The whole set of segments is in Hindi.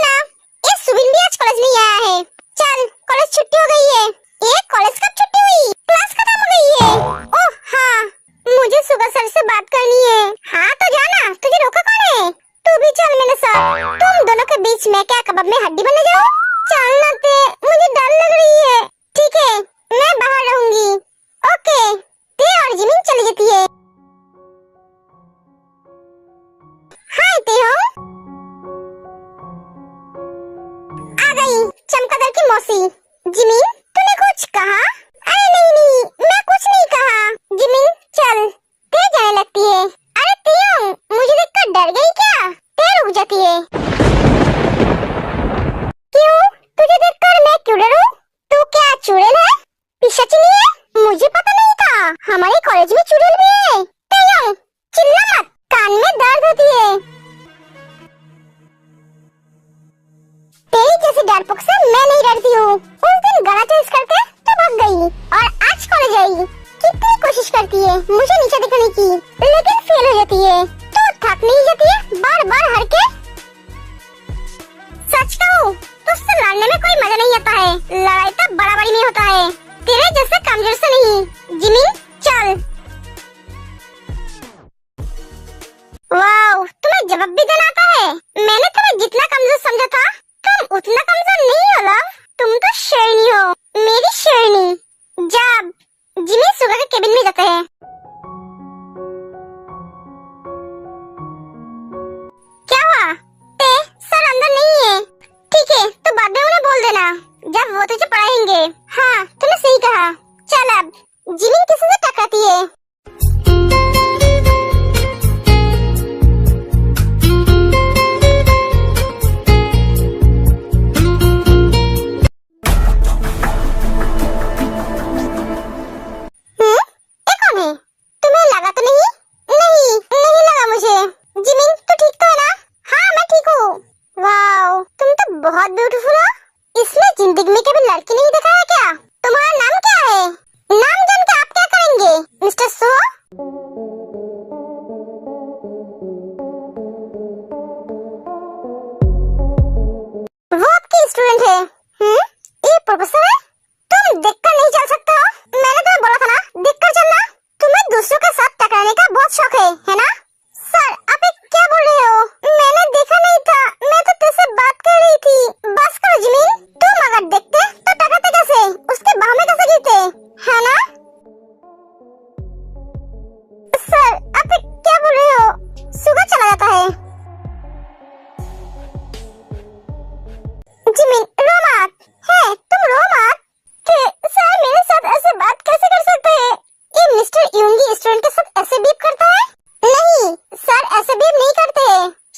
ना, ये सुबिन भी आज कॉलेज नहीं आया है। चल, कॉलेज छुट्टी हो गई है। ये कॉलेज कब छुट्टी हुई? क्लास खत्म हो गई है। ओह हाँ, मुझे सुबह सर से बात करनी है। हाँ तो जाना, तुझे रोका कौन है? तू भी चल मेरे साथ। तुम दोनों के बीच में क्या कबाब में हड्डी बनने जाओ? चल ना ते, मुझे डर लग रही है। ठीक है, मैं बाहर रहूंगी। ओके, ते और जिमिन चली जाती है। हाय ते हो, आ गई चमगादड़ की मौसी। जिमिन, तूने कुछ कहा? अरे नहीं, मैं कुछ नहीं कहा। जिमिन चल, ते जाने लगती है। अरे तियोंग, मुझे देखकर डर गई क्या? ते रुक जाती है। क्यों? तुझे देखकर मैं क्यों डरूं? तू क्या चुड़ैल है? पिशाचिनी है? मुझे पता नहीं था हमारे कॉलेज में चुड़ैल भी है। तियोंग, चिल्ला मत, कान में दर्द होती है। तेरी जैसी डरपोक से मैं नहीं डरती हूँ। उस दिन गला चेंज करके तो भाग गई और आज कॉलेज आई। कितनी कोशिश करती है मुझे नीचे दिखाने की, लेकिन फेल हो जाती है। तो थक नहीं जाती है बार बार हार के? सच कहूँ, तुझसे लड़ने में कोई मजा नहीं आता है। लड़ाई तो बराबरी में होता है, तेरे जैसे कमजोर से नहीं। जिमिन चल। वाओ, तुम्हें जवाब भी देना आता है। मैंने तुम्हें जितना कमजोर समझा था, तुम उतना कमजोर नहीं हो लव। तुम तो शेरनी हो, मेरी शेरनी। जब जिमी सुगा के केबिन में जाते हैं। क्या हुआ? ते सर अंदर नहीं है। ठीक है, तो बाद में उन्हें बोल देना जब वो तुझे पढ़ाएंगे। हाँ, तूने सही कहा। चल अब जिमी किसी से टकराती है। बहुत ब्यूटीफुल हो। इसमें जिंदगी में कभी लड़की नहीं देखा है क्या? तुम्हारा नाम क्या है? नाम जानकर आप क्या करेंगे मिस्टर सो? वो आपकी स्टूडेंट है। ये प्रोफेसर है। तुम देखकर नहीं चल सकते हो? मैंने तुम्हें बोला था ना, देखकर चलना। तुम्हें दूसरों के साथ टकराने का बहुत शौक है ना? सर, आप क्या बोल रहे हो? मैंने देखा नहीं था, मैं तो तुझसे बात कर रही थी। बस करो जिमिन, तुम अगर देखते तो टकराते कैसे? उसके बाह में कैसे गिरते, है ना? सर, आप क्या बोल रहे हो? सुगा चला जाता है। जिमिन रो मत। है, तुम रो मत। सर मेरे साथ ऐसे बात कैसे कर सकते हैं? ये मिस्टर यूंगी स्टूडेंट के साथ ऐसे बिहेव करता है? नहीं सर, ऐसे बिहेव नहीं करते।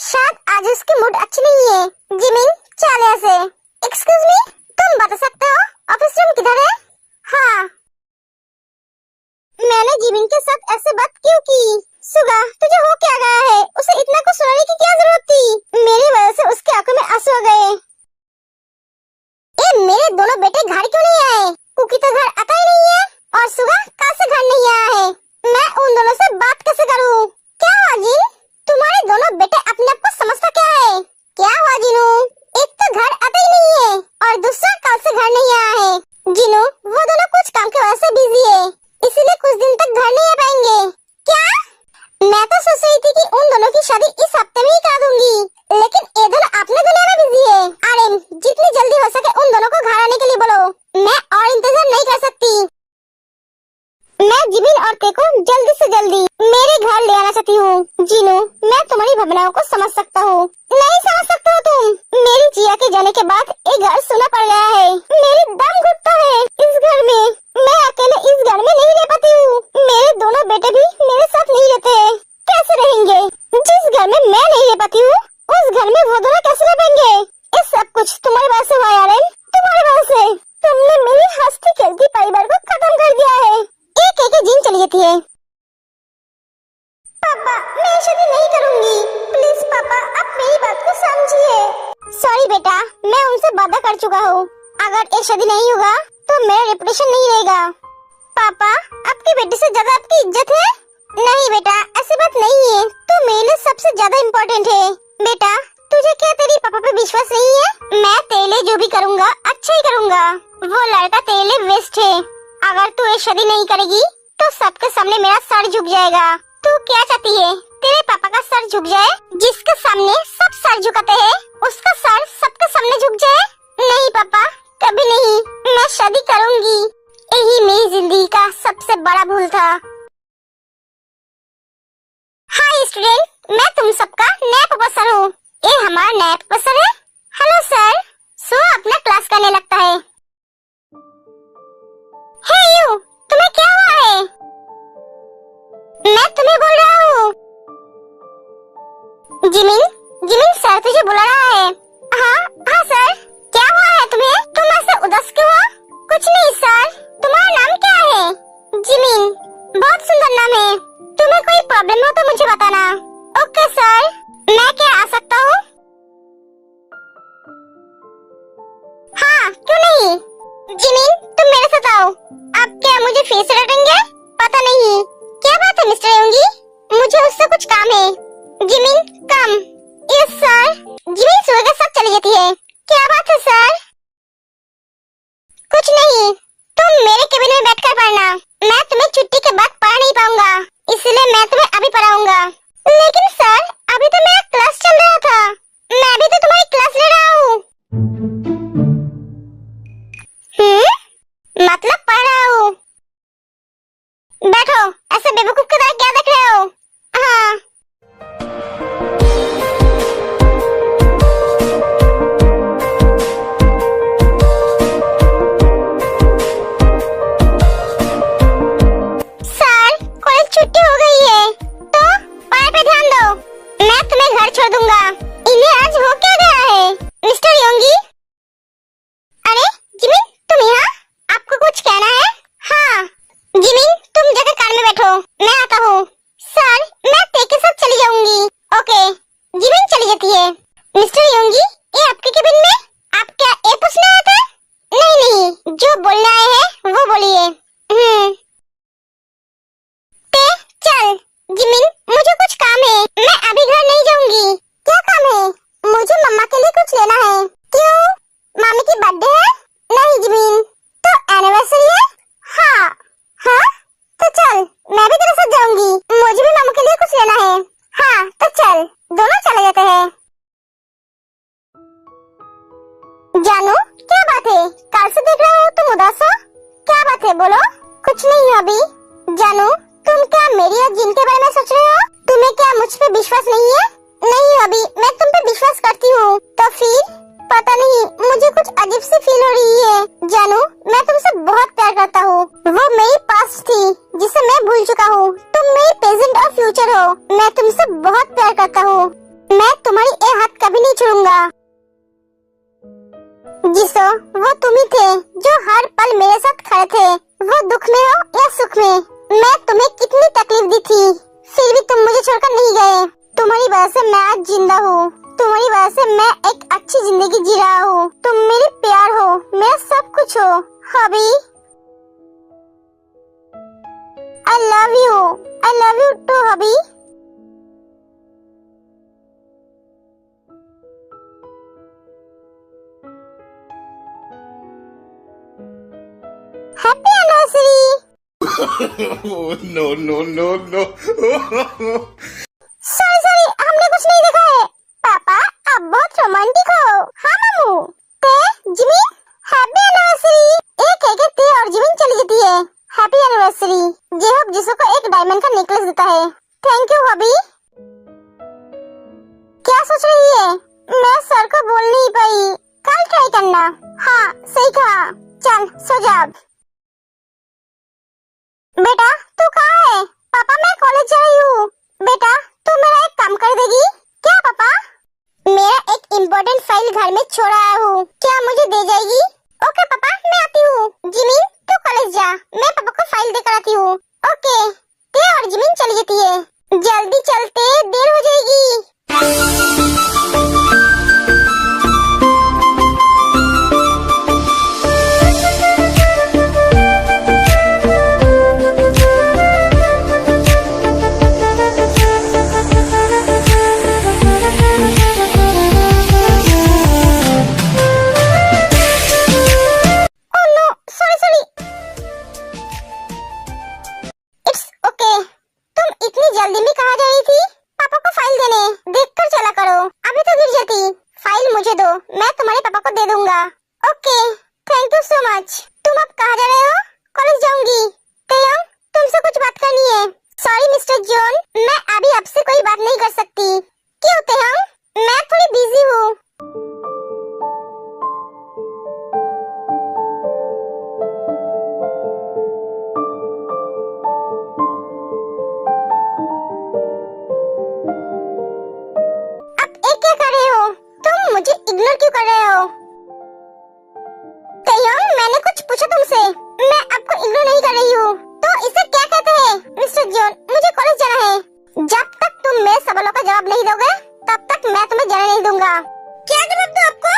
शायद आज उसकी मूड अच्छी नहीं है। जिमिन चल यहाँ से। एक्सक्यूज मी, तुम बता सकते हो ऑफिस रूम किधर है? हाँ, मैंने जिमिन के साथ ऐसे बात क्यों की? सुगा, तुझे हो क्या गया है? उसे इतना कुछ सुनाने की क्या जरूरत थी? मेरी वजह से उसके आंखों में आंसू आ गए। मेरे दोनों बेटे घर क्यों नहीं आए? कुकी तो घर आता ही नहीं है, और सुगा कहाँ से घर नहीं आया है? मैं उन दोनों से बात कैसे करूँ? क्या हुआ जिन? तुम्हारे दोनों बेटे अपने आप को समझता क्या है? क्या हुआ जिनू? एक तो घर आता ही नहीं है और दूसरा कल से घर नहीं आया है। जिनू, वो दोनों कुछ काम की वजह से बिजी है, इसीलिए कुछ दिन तक घर नहीं आ पाएंगे। क्या? मैं तो सोच रही थी कि उन दोनों की शादी इस हफ्ते में ही करा दूंगी, लेकिन ये दोनों अपने दुनिया में बिजी है। आर्यन, जितनी जल्दी हो सके उन दोनों को घर आने के लिए बोलो। मैं और इंतजार नहीं कर सकती। मैं जिमिन और ते को जल्दी से जल्दी मेरे घर ले आना चाहती हूँ। जिनू, मैं तुम्हारी भावनाओं को समझ सकता हूँ। नहीं समझ सकते हो तुम? मेरी जिया के जाने के बाद ये घर सुना पड़ गया है। मेरी दम घुटता है इस घर में। मैं अकेले इस घर में नहीं रह पाती हूँ। मेरे दोनों बेटे भी मेरे साथ नहीं रहते। कैसे रहेंगे? जिस घर में मैं नहीं रह पाती हूँ, उस घर में वो दोनों कैसे रह पाएंगे? ये सब कुछ तुम्हारी वजह से हुआ यार, तुम्हारी वजह से। तुमने मेरी हंसती खेलती परिवार को खत्म कर दिया है। एक एक जिन चली जाती है। पापा, मैं शादी नहीं करूंगी। प्लीज पापा, आप मेरी बात को समझिए। सॉरी बेटा, मैं उनसे वादा कर चुका हूँ। अगर ये शादी नहीं होगा तो मेरा रेपुटेशन नहीं रहेगा। पापा, आपकी बेटी से ज्यादा आपकी इज्जत है? नहीं बेटा, ऐसी बात नहीं है। तू मेरे लिए सबसे ज्यादा इम्पोर्टेंट है। बेटा, तुझे क्या तेरी पापा पे विश्वास नहीं है? जो भी करूँगा अच्छा ही करूँगा। वो लड़का तेरे लिए वेस्ट है। अगर तू ये शादी नहीं करेगी तो सबके सामने मेरा सर झुक जाएगा। तू क्या चाहती है, तेरे पापा का सर झुक जाए? जिसके सामने सब सर झुकाते हैं उसका सर सबके सामने झुक जाए? नहीं पापा, कभी नहीं। मैं शादी करूंगी। यही मेरी जिंदगी का सबसे बड़ा भूल था। हाय स्टूडेंट, मैं तुम सबका नया प्रोफेसर हूँ। ये हमारा नया प्रोफेसर है। Hello sir. सो अपना क्लास करने लगता है। हे यू, तुम्हें क्या हुआ है? मैं तुम्हें बोल रहा हूँ। जिमिन, जिमिन सर तुझे बुला रहा है। हाँ हाँ सर, क्या हुआ है तुम्हें? तुम ऐसे उदास क्यों हो? कुछ नहीं सर। तुम्हारा नाम क्या है? जिमिन, बहुत सुंदर नाम है। तुम्हें कोई प्रॉब्लम हो तो मुझे बताना। Okay sir. मैं क्या आ सकता हूँ? हाँ क्यों नहीं। जिमिन तुम मेरे साथ आओ। आप क्या मुझे फिर से डांटेंगे? पता नहीं क्या बात है मिस्टर योंगी, मुझे उससे कुछ काम है। Jimin come. Yes sir. Jimin सुबह के साथ चली जाती है। क्या बात है सर? कुछ नहीं, तुम मेरे केबिन में बैठकर पढ़ना। मैं तुम्हें छुट्टी के बाद पढ़ा नहीं पाऊंगा, इसलिए मैं तुम्हें अभी पढ़ाऊंगा। लेकिन सर अभी तो मेरा क्लास चल रहा था। मैं भी तो तुम्हारी क्लास ले रहा हूँ। मतलब पढ़ रहा हूँ। बैठो, ऐसे बेवकूफ की तरह क्या देख रहे हो? हाँ। सर कॉलेज छुट्टी हो गई है तो पढ़ाई पे ध्यान दो। मैं तुम्हें घर छोड़ दूंगा। इन्हें आज हो क्या गया है मिस्टर योंगी? अरे जिमिन तुम यहाँ? आपको कुछ कहना है? हाँ जिमिन तुम जाकर कार में बैठो, मैं आता हूँ। सर मैं ते के साथ चली जाऊंगी। ओके। जिमिन चली जाती है। मिस्टर योंगी, ये आपके केबिन में? आप क्या ये पूछने आए थे? नहीं नहीं, जो बोलने आए हैं वो बोलिए। ते चल। जिमिन मुझे कुछ काम है, मैं अभी घर नहीं जाऊंगी। क्या काम है? मुझे मम्मा के लिए कुछ लेना है। क्यों, मामी की बर्थडे है? नहीं जिमिन, तो एनिवर्सरी है। हाँ हाँ तो चल, मैं भी तेरे साथ जाऊंगी। मुझे भी मामू के लिए कुछ लेना है। हाँ तो चल, दोनों चले जाते हैं। जानू क्या बात है, कल से देख रहा हूँ तुम उदास हो। क्या बात है बोलो। कुछ नहीं अभी। जानू तुम क्या मेरी और जिन के बारे में सोच रहे हो? तुम्हें क्या मुझ पे विश्वास नहीं है? नहीं अभी, मैं तुम पे विश्वास करती हूँ। तो फिर पता नहीं, मुझे कुछ अजीब सी फील हो रही है। जानू मैं तुमसे बहुत प्यार करता हूँ। वो मेरी पास्ट थी जिसे मैं भूल चुका हूँ। तुम मेरी प्रेजेंट और फ्यूचर हो। मैं तुमसे बहुत प्यार करता हूँ। मैं तुम्हारी ये हाथ कभी नहीं छोड़ूंगा। जिसो वो तुम ही थे जो हर पल मेरे साथ खड़े थे, वो दुख में हो या सुख में। मैं तुम्हें कितनी तकलीफ दी थी, फिर भी तुम मुझे छोड़कर नहीं गए। तुम्हारी वजह से मैं आज जिंदा हूँ। तुम्हारी वजह से मैं एक अच्छी जिंदगी जी रहा हूँ। तुम मेरी प्यार हो, मेरा सब कुछ हो। Hubby I love you too hubby. Happy anniversary. no. Sorry हमने कुछ नहीं देखा है। पापा आप बहुत रोमांटिक हो। हाँ मामू। ते जिमिन हैप्पी एनिवर्सरी। एक कह के ते और जिमिन चली जाती है। Happy anniversary. जेहब जिसो को एक डायमंड का नेकलेस देता है। थैंक यू हबी। क्या सोच रही है? मैं सर को बोल नहीं पाई, कल ट्राई करना। हाँ सही कहा। चल सो जा। बेटा तू कहाँ है? पापा मैं कॉलेज जा रही हूँ। बेटा तू मेरा एक काम कर देगी क्या? पापा मेरा एक इम्पोर्टेंट फाइल घर में छोड़ आया हूँ, क्या मुझे दे जाएगी? ओके पापा मैं आती हूँ। जिमिन तू कॉलेज जा, मैं पापा को फाइल देकर आती हूँ। ओके। ते और जिमिन चली जाती है। जल्दी चलते, देर हो जाएगी। दूंगा। Okay, thank you so much. तुम अब कहाँ जा रहे हो? कॉलेज जाऊंगी। तेयंग, तुमसे कुछ बात करनी है। सॉरी मिस्टर जॉन, मैं अभी आपसे कोई बात नहीं कर सकती। क्यों तेयंग? मैं थोड़ी बिजी हूँ। क्या कर रहे हो? तुम मुझे इग्नोर क्यों कर रहे हो? तेयंग, मैंने कुछ पूछा तुमसे। मैं आपको इग्नोर नहीं कर रही हूँ। तो इसे क्या कहते हैं? मिस्टर जॉन, मुझे कॉलेज जाना है। जब तक तुम मेरे सवालों का जवाब नहीं दोगे, तब तक मैं तुम्हें जाने नहीं दूंगा। क्या जवाब दूं आपको?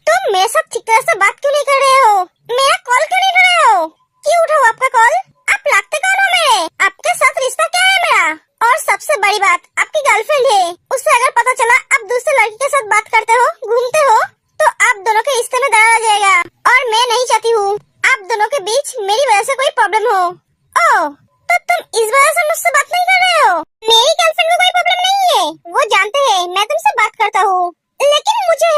तुम मेरे साथ ठीक तरह से बात क्यों नहीं कर रहे हो? मेरा कॉल क्यों नहीं उठा रहे हो? क्यों उठाऊं आपका कॉल? आप लगते कौन हो मेरे? आपके साथ रिश्ता क्या है मेरा? और सबसे बड़ी बात, आपकी गर्लफ्रेंड है। उसे अगर पता चला आप दूसरे लड़की के साथ बात करते हो, घूमते हो, तो आप दोनों के रिश्ते में दरार आ जाएगा। और मैं नहीं चाहती हूँ आप दोनों के बीच मेरी वजह से कोई प्रॉब्लम हो। ओह, तो तुम इस वजह से मुझसे बात नहीं कर रहे हो? मेरी गर्लफ्रेंड को कोई प्रॉब्लम नहीं है, वो जानते हैं मैं तुमसे बात करता हूँ। लेकिन मुझे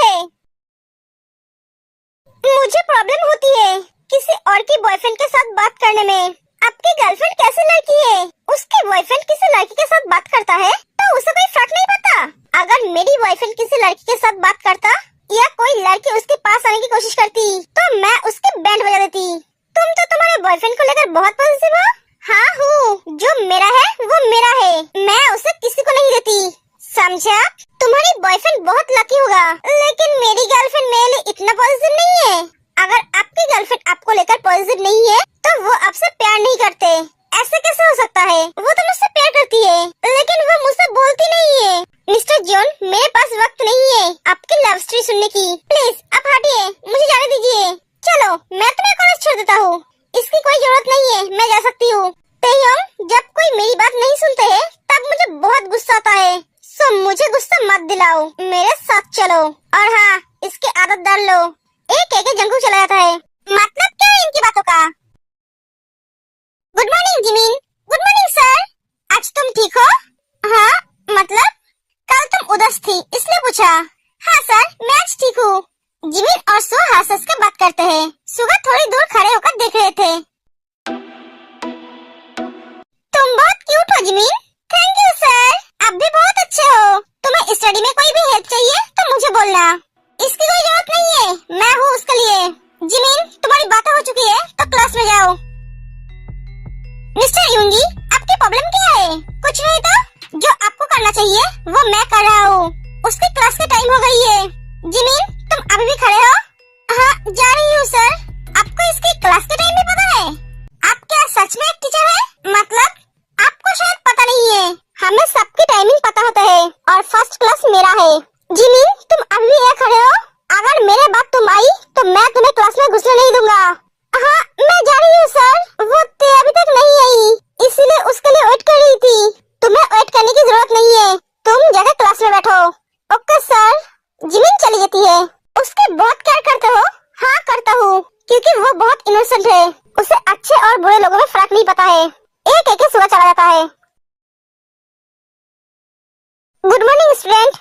प्रॉब्लम होती है किसी और की बॉयफ्रेंड के साथ बात करने में। आपकी गर्लफ्रेंड कैसी लड़की है? उसके बॉयफ्रेंड किसी लड़की के साथ बात करता है तो उसे कोई फर्क नहीं पड़ता। अगर मेरी बॉयफ्रेंड किसी लड़की के साथ बात करता या कोई लड़की उसके पास आने की कोशिश करती तो मैं उसके बैंड बजा देती। तुम तो तुम्हारे बॉयफ्रेंड को लेकर बहुत पॉजिटिव हो। हाँ हूँ, जो मेरा है वो मेरा है, मैं उसे किसी को नहीं देती, समझा? तुम्हारी बॉयफ्रेंड बहुत लकी होगा, लेकिन मेरी गर्लफ्रेंड मेरे लिए इतना पॉजिटिव नहीं है। अगर आपकी गर्लफ्रेंड आपको लेकर पॉजिटिव नहीं है तो वो आपसे प्यार नहीं करते। ऐसे कैसे हो सकता है? वो तो मुझसे प्यार करती है, लेकिन वो मुझसे बोलती नहीं है। मिस्टर जॉन, मेरे पास वक्त नहीं है आपकी लव स्टोरी सुनने की। प्लीज आप हटिए, मुझे जाने दीजिए। चलो, मैं तुम्हें कॉलेज छोड़ देता हूँ। इसकी कोई जरूरत नहीं है, मैं जा सकती हूँ। तेयंग, जब कोई मेरी बात नहीं सुनते है तब मुझे बहुत गुस्सा आता है। सो मुझे गुस्सा मत दिलाओ, मेरे साथ चलो। और हाँ, इसकी आदत डाल लो। एक एक जंगल चला जाता है। मतलब क्या है इनकी बातों का? Good morning Jimin. Good morning sir. आज तुम ठीक हो? हाँ, मतलब कल तुम उदास थी इसलिए पूछा। हाँ सर, मैं आज ठीक हूँ। जिमिन और सो हंस हंस कर बात करते हैं। सुबह थोड़ी दूर खड़े होकर देख रहे थे। तुम बहुत क्यूट हो जिमिन। थैंक यू सर, आप भी बहुत अच्छे हो। तुम्हें स्टडी में कोई भी हेल्प चाहिए तो मुझे बोलना। इसकी कोई जरूरत नहीं है, मैं हूँ उसके लिए। जिमिन, तुम्हारी बातें हो चुकी है तो क्लास में जाओ। मिस्टर यूंगी, आपकी प्रॉब्लम क्या है? कुछ नहीं तो जो आपको करना चाहिए वो मैं कर रहा हूँ। उसकी क्लास की टाइम हो गई है। जिमिन, तुम अभी भी खड़े हो? हाँ, जा रही हूँ सर। आपको इसकी क्लास की टाइम भी पता है? आप क्या सच में एक टीचर है? मतलब आपको शायद पता नहीं है, हमें सबकी टाइमिंग पता होता है और फर्स्ट क्लास मेरा है। जिमिन, तुम अभी भी यहाँ खड़े हो? अगर मेरे बाद तुम आई तो मैं तुम्हें क्लास में घुसने नहीं दूंगा। हाँ, मैं जा रही हूँ सर। वो अभी तक नहीं आई, इसीलिए उसके लिए वेट कर रही थी। तुम्हें वेट करने की जरूरत नहीं है, तुम जाकर क्लास में बैठो। Okay sir. जिमिन चली जाती है। उसके बहुत केयर करते हो? हाँ करता हूँ, क्योंकि वो बहुत इनोसेंट है। उसे अच्छे और बुरे लोगों में फर्क नहीं पता है। एक एक सुबह चला जाता है। Good morning student.